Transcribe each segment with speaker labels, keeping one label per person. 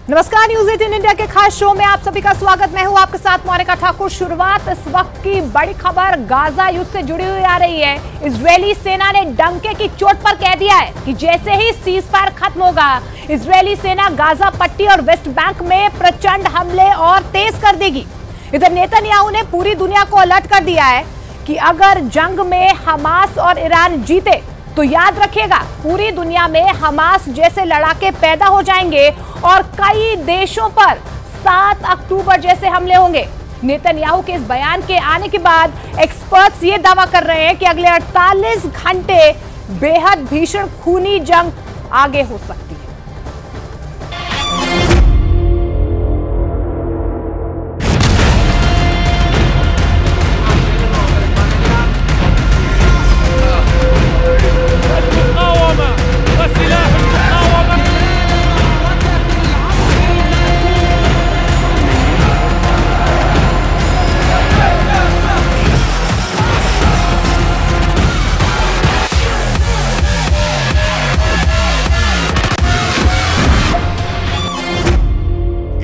Speaker 1: नमस्कार, news 18 India के खास शो में आप सभी का स्वागत। मैं हूं आपके साथ मोनिका ठाकुर। शुरुआत इस वक्त की बड़ी खबर गाजा युद्ध से जुड़ी हुई आ रही है। इजरायली सेना ने डंके की चोट पर कह दिया है कि जैसे ही सीज फायर खत्म होगा, इजरायली सेना गाजा पट्टी और वेस्ट बैंक में प्रचंड हमले और तेज कर देगी। इधर नेतन्याहू ने पूरी दुनिया को अलर्ट कर दिया है कि अगर जंग में हमास और ईरान जीते तो याद रखिएगा, पूरी दुनिया में हमास जैसे लड़ाके पैदा हो जाएंगे और कई देशों पर 7 अक्टूबर जैसे हमले होंगे। नेतन्याहू के इस बयान के आने के बाद एक्सपर्ट्स ये दावा कर रहे हैं कि अगले 48 घंटे बेहद भीषण खूनी जंग आगे हो सकती है।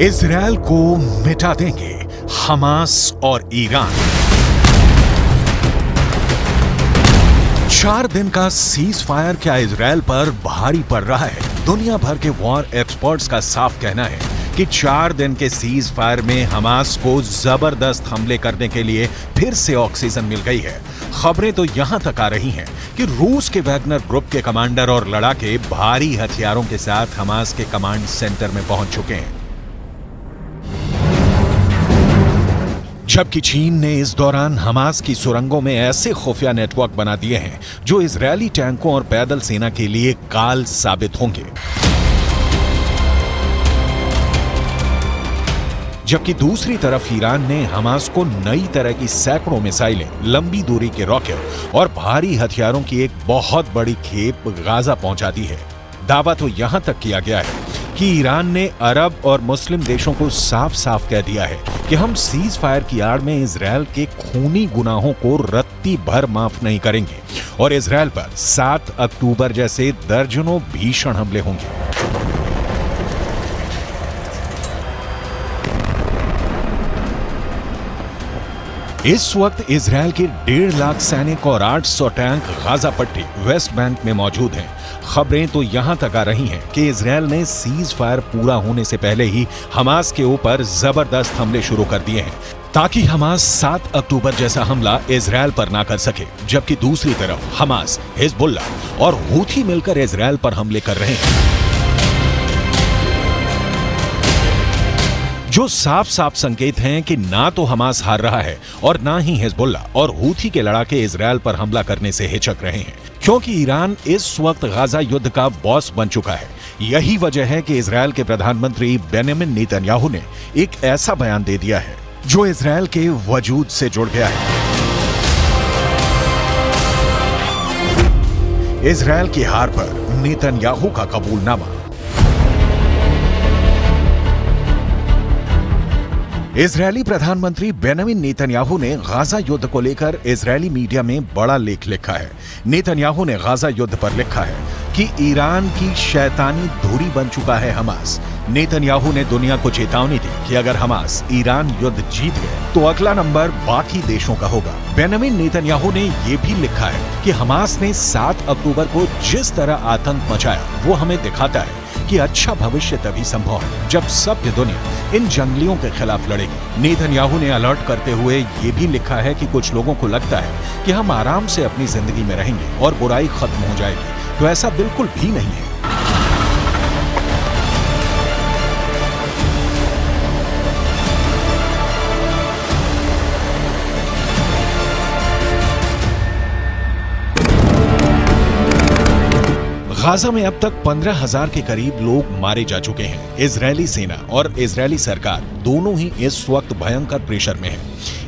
Speaker 2: इजरायल को मिटा देंगे हमास और ईरान। 4 दिन का सीज फायर क्या इजरायल पर भारी पड़ रहा है? दुनिया भर के वॉर एक्सपर्ट्स का साफ कहना है कि 4 दिन के सीज फायर में हमास को जबरदस्त हमले करने के लिए फिर से ऑक्सीजन मिल गई है। खबरें तो यहां तक आ रही हैं कि रूस के वैगनर ग्रुप के कमांडर और लड़ाके भारी हथियारों के साथ हमास के कमांड सेंटर में पहुंच चुके हैं, जबकि चीन ने इस दौरान हमास की सुरंगों में ऐसे खुफिया नेटवर्क बना दिए हैं जो इजरायली टैंकों और पैदल सेना के लिए काल साबित होंगे। जबकि दूसरी तरफ ईरान ने हमास को नई तरह की सैकड़ों मिसाइलें, लंबी दूरी के रॉकेट और भारी हथियारों की एक बहुत बड़ी खेप गाजा पहुंचा दी है। दावा तो यहां तक किया गया है कि ईरान ने अरब और मुस्लिम देशों को साफ साफ कह दिया है कि हम सीज फायर की आड़ में इजरायल के खूनी गुनाहों को रत्ती भर माफ नहीं करेंगे और इजरायल पर 7 अक्टूबर जैसे दर्जनों भीषण हमले होंगे। इस वक्त इजरायल के 1.5 लाख सैनिक और 800 टैंक गाजा पट्टी, वेस्ट बैंक में मौजूद हैं। खबरें तो यहां तक आ रही हैं कि इजरायल ने सीज फायर पूरा होने से पहले ही हमास के ऊपर जबरदस्त हमले शुरू कर दिए हैं ताकि हमास 7 अक्टूबर जैसा हमला इजरायल पर ना कर सके। जबकि दूसरी तरफ हमास, हिजबुल्लाह और हूथी मिलकर इजरायल पर हमले कर रहे हैं, जो साफ साफ संकेत हैं कि ना तो हमास हार रहा है और ना ही हिजबुल्लाह और हूथी के लड़ाके इजरायल पर हमला करने से हिचक रहे हैं, क्योंकि ईरान इस वक्त गाजा युद्ध का बॉस बन चुका है। यही वजह है कि इजरायल के प्रधानमंत्री बेंजामिन नेतन्याहू ने एक ऐसा बयान दे दिया है जो इजरायल के वजूद से जुड़ गया है। इजरायल की हार पर नेतन्याहू का कबूलनामा। इजरायली प्रधानमंत्री बेंजामिन नेतन्याहू ने गाजा युद्ध को लेकर इजरायली मीडिया में बड़ा लेख लिखा है। नेतन्याहू ने गाजा युद्ध पर लिखा है कि ईरान की शैतानी धुरी बन चुका है हमास। नेतन्याहू ने दुनिया को चेतावनी दी कि अगर हमास ईरान युद्ध जीत गए तो अगला नंबर बाकी देशों का होगा। बेंजामिन नेतन्याहू ने यह भी लिखा है कि हमास ने 7 अक्टूबर को जिस तरह आतंक मचाया वो हमें दिखाता है कि अच्छा भविष्य तभी संभव है जब सभ्य दुनिया इन जंगलियों के खिलाफ लड़ेगी। नेतन्याहू ने अलर्ट करते हुए ये भी लिखा है कि कुछ लोगों को लगता है कि हम आराम से अपनी जिंदगी में रहेंगे और बुराई खत्म हो जाएगी, तो ऐसा बिल्कुल भी नहीं है। गाजा में अब तक 15,000 के करीब लोग मारे जा चुके हैं। इजरायली सेना और इजरायली सरकार दोनों ही इस वक्त भयंकर प्रेशर में है।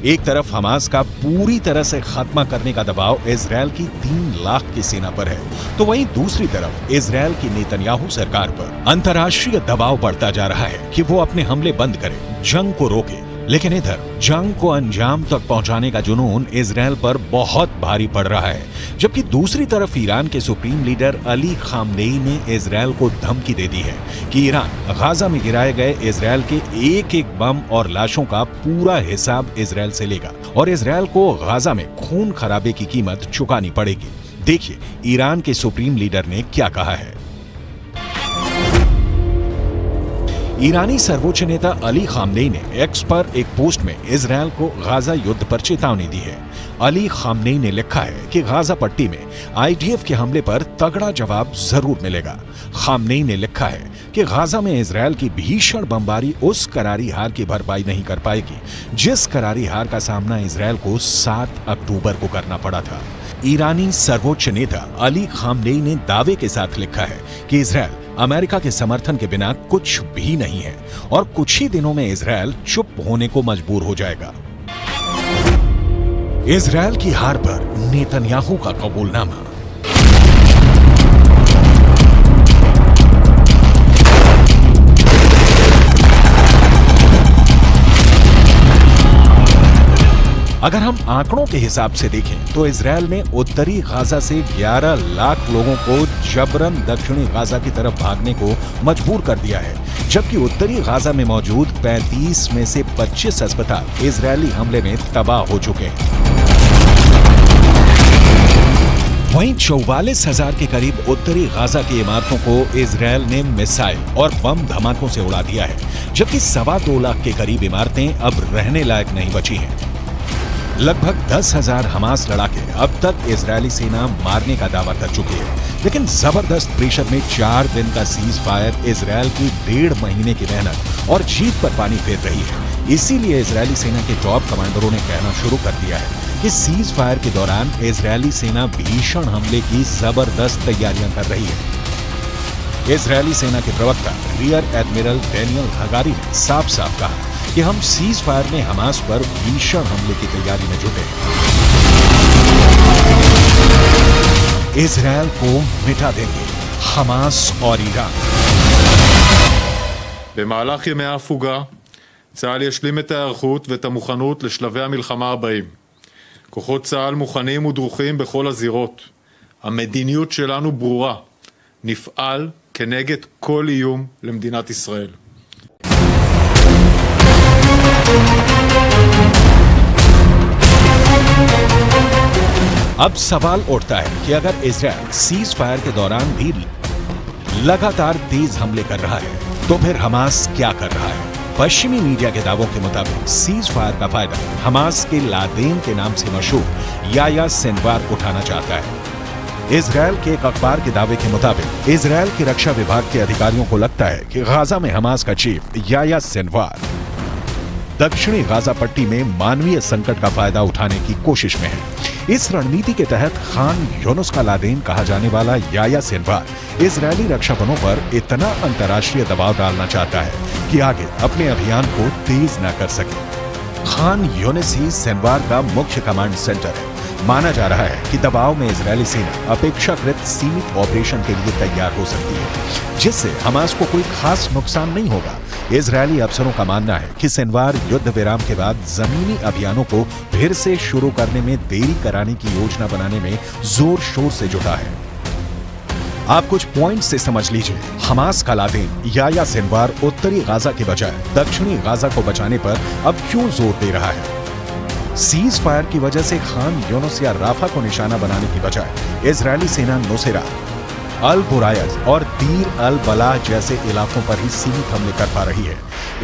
Speaker 2: एक तरफ हमास का पूरी तरह से खात्मा करने का दबाव इजरायल की 3 लाख की सेना पर है, तो वहीं दूसरी तरफ इजरायल की नेतन्याहू सरकार पर अंतर्राष्ट्रीय दबाव बढ़ता जा रहा है कि वो अपने हमले बंद करे, जंग को रोके लेकिन इधर जंग को अंजाम तक पहुंचाने का जुनून इजरायल पर बहुत भारी पड़ रहा है, जबकि दूसरी तरफ ईरान के सुप्रीम लीडर अली खामनेई ने इजरायल को धमकी दे दी है कि ईरान गाजा में गिराए गए इजरायल के एक एक बम और लाशों का पूरा हिसाब इजरायल से लेगा और इजरायल को गाजा में खून खराबे की कीमत चुकानी पड़ेगी। देखिए ईरान के सुप्रीम लीडर ने क्या कहा है। ईरानी सर्वोच्च नेता अली खामनेई ने एक्स पर एक पोस्ट में इजरायल को गाजा युद्ध पर चेतावनी दी है। अली खामनेई ने लिखा है कि गाजा पट्टी में आईडीएफ के हमले पर तगड़ा जवाब जरूर मिलेगा। खामनेई ने लिखा है कि गाजा में इजरायल की भीषण बमबारी उस करारी हार की भरपाई नहीं कर पाएगी जिस करारी हार का सामना इजरायल को 7 अक्टूबर को करना पड़ा था। ईरानी सर्वोच्च नेता अली खामनेई ने दावे के साथ लिखा है कि इजरायल अमेरिका के समर्थन के बिना कुछ भी नहीं है और कुछ ही दिनों में इजरायल चुप होने को मजबूर हो जाएगा। इजरायल की हार पर नेतन्याहू का कबूलनामा। अगर हम आंकड़ों के हिसाब से देखें तो इजरायल ने उत्तरी गाजा से 11 लाख लोगों को जबरन दक्षिणी गाजा की तरफ भागने को मजबूर कर दिया है, जबकि उत्तरी गाजा में मौजूद 35 में से 25 अस्पताल इजरायली हमले में तबाह हो चुके हैं। वहीं 44,000 के करीब उत्तरी गाजा की इमारतों को इजरायल ने मिसाइल और बम धमाकों से उड़ा दिया है, जबकि 2.25 लाख के करीब इमारतें अब रहने लायक नहीं बची हैं। लगभग 10,000 हमास लड़ाके अब तक इजरायली सेना मारने का दावा कर चुकी है, लेकिन जबरदस्त प्रेशर में 4 दिन का सीज फायर इजरायल की 1.5 महीने की मेहनत और जीत पर पानी फेर रही है। इसीलिए इजरायली सेना के टॉप कमांडरों ने कहना शुरू कर दिया है कि सीज फायर के दौरान इजरायली सेना भीषण हमले की जबरदस्त तैयारियां कर रही है। इजरायली सेना के प्रवक्ता रियर एडमिरल डेनियल हगारी ने साफ साफ कहा कि हम सीज फायर में हमास पर भीषण हमले की तैयारी में जुटे हैं। इजरायल को मिटा देंगे हमास और ईरान।
Speaker 3: במהלך ימי ההפוגה, צה"ל ישלים את ההיערכות ואת המוכנות לשלבי המלחמה הבאים. כוחות צה"ל מוכנים ודרוכים בכל הזירות. המדיניות שלנו ברורה. נפעל כנגד כל איום למדינת ישראל.
Speaker 2: अब सवाल उठता है कि अगर इजरायल सीज फायर के दौरान भी लगातार तेज हमले कर रहा है तो फिर हमास क्या कर रहा है। पश्चिमी मीडिया के दावों के मुताबिक सीज फायर का फायदा हमास के लादेन के नाम से मशहूर याह्या सिनवार उठाना चाहता है। इजरायल के एक अखबार के दावे के मुताबिक इजरायल के रक्षा विभाग के अधिकारियों को लगता है कि गाजा में हमास का चीफ याह्या सिनवार दक्षिणी गाजा पट्टी में मानवीय संकट का फायदा उठाने की कोशिश में है। इस रणनीति के तहत खान यूनुस का लादेन कहा जाने वाला याह्या सिनवार इजरायली रक्षा बलों पर इतना अंतर्राष्ट्रीय दबाव डालना चाहता है कि आगे अपने अभियान को तेज न कर सके। खान यूनुस ही सिनवार का मुख्य कमांड सेंटर है। माना जा रहा है कि दबाव में इजरायली सेना अपेक्षाकृत सीमित ऑपरेशन के लिए तैयार हो सकती है, जिससे हमास को कोई खास नुकसान नहीं होगा। इजरायली अफसरों का मानना है कि सिनवार युद्ध विराम के बाद जमीनी अभियानों को फिर से शुरू करने में देरी कराने की योजना बनाने में जोर शोर से जुटा है। आप कुछ पॉइंट से समझ लीजिए। हमास का लादेन याह्या सिनवार उत्तरी गाजा के बजाय दक्षिणी गाजा को बचाने पर अब क्यों जोर दे रहा है। सीज फायर की वजह से खान यूनुस या राफा को निशाना बनाने की बजाय इजरायली सेना नुसैरा, अल बुरायज और दीर अल बलाह जैसे इलाकों पर ही सीमित हमले कर पा रही है।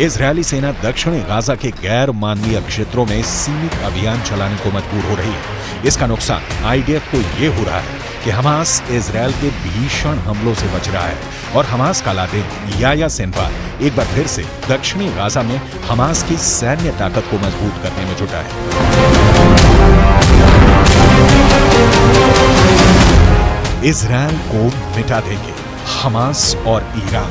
Speaker 2: इजरायली सेना दक्षिणी गाजा के गैर मानवीय क्षेत्रों में सीमित अभियान चलाने को मजबूर हो रही है। इसका नुकसान आईडीएफ को ये हो रहा है कि हमास इजरायल के भीषण हमलों से बच रहा है और हमास का लादेन याह्या सिनवार एक बार फिर से दक्षिणी गाजा में हमास की सैन्य ताकत को मजबूत करने में जुटा है। इजरायल को मिटा देंगे हमास और ईरान।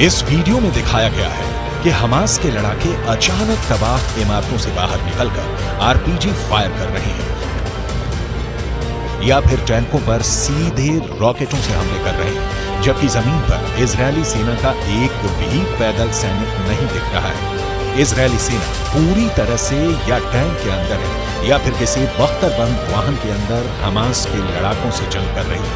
Speaker 2: इस वीडियो में दिखाया गया है कि हमास के लड़ाके अचानक तबाह इमारतों से बाहर निकलकर आरपीजी फायर कर रहे हैं या फिर टैंकों पर सीधे रॉकेटों से हमले कर रहे हैं, जबकि जमीन पर इजरायली सेना का एक भी पैदल सैनिक नहीं दिख रहा है। इजरायली सेना पूरी तरह से या टैंक के अंदर है या फिर किसी बख्तरबंद वाहन के अंदर हमास के लड़ाकों से जंग कर रही है।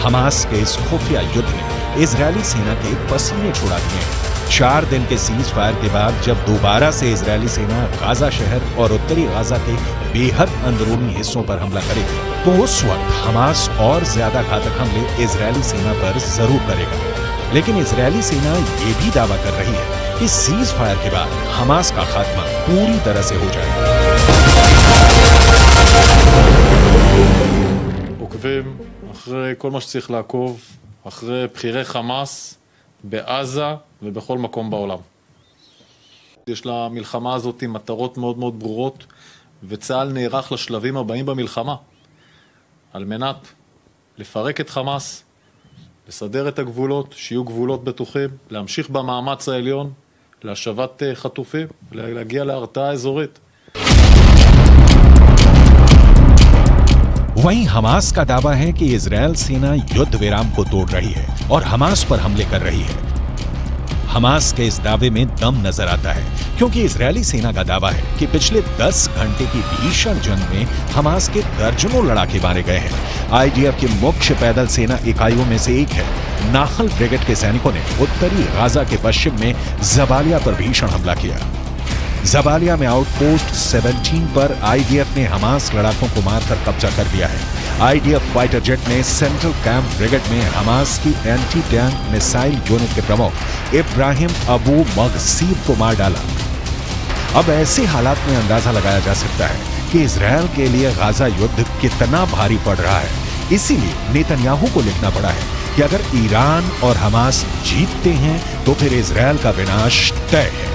Speaker 2: हमास के इस खुफिया युद्ध ने इजरायली सेना के पसीने छुड़ा दिए हैं। 4 दिन के सीज फायर के बाद जब दोबारा से इजरायली सेना गाजा शहर और उत्तरी गाजा के बेहद अंदरूनी हिस्सों पर हमला करेगी, तो उस वक्त हमास और ज्यादा घातक हमले इजरायली सेना पर जरूर करेगा। लेकिन इजरायली सेना ये भी दावा कर रही है कि सीज फायर के बाद हमास का खात्मा पूरी तरह से हो जाएगा।
Speaker 3: עוקבים אחרי כל מה שצריך לעקוב, אחרי בכירי חמאס בעזה ובכל מקום בעולם. יש למלחמה הזאת מטרות מאוד מאוד ברורות, וצה"ל נערך לשלבים הבאים במלחמה, על מנת לפרק את חמאס, לסדר את הגבולות, שיהיו גבולות בטוחים, להמשיך במאמץ העליון, להשבת חטופים, להגיע להרתעה אזורית.
Speaker 2: वहीं हमास का दावा है कि इजरायल सेना युद्ध विराम को तोड़ रही है और हमास पर हमले कर रही है। हमास के इस दावे में दम नजर आता है, क्योंकि इजरायली सेना का दावा है कि पिछले 10 घंटे की भीषण जंग में हमास के दर्जनों लड़ाके मारे गए हैं। आईडीएफ की मुख्य पैदल सेना इकाइयों में से एक है नाहल ब्रिगेड के सैनिकों ने उत्तरी गाजा के पश्चिम में जबालिया पर भीषण हमला किया। जबालिया में आउटपोस्ट 17 पर आईडीएफ ने हमास लड़ाकों को मारकर कब्जा कर लिया है। आईडीएफ फाइटर जेट ने सेंट्रल कैंप ब्रिगेड में हमास की एंटी टैंक मिसाइल यूनिट के प्रमुख इब्राहिम अबू मगसीब को मार डाला। अब ऐसे हालात में अंदाजा लगाया जा सकता है कि इजरायल के लिए गाजा युद्ध कितना भारी पड़ रहा है। इसीलिए नेतन्याहू को लिखना पड़ा है कि अगर ईरान और हमास जीतते हैं तो फिर इजरायल का विनाश तय है।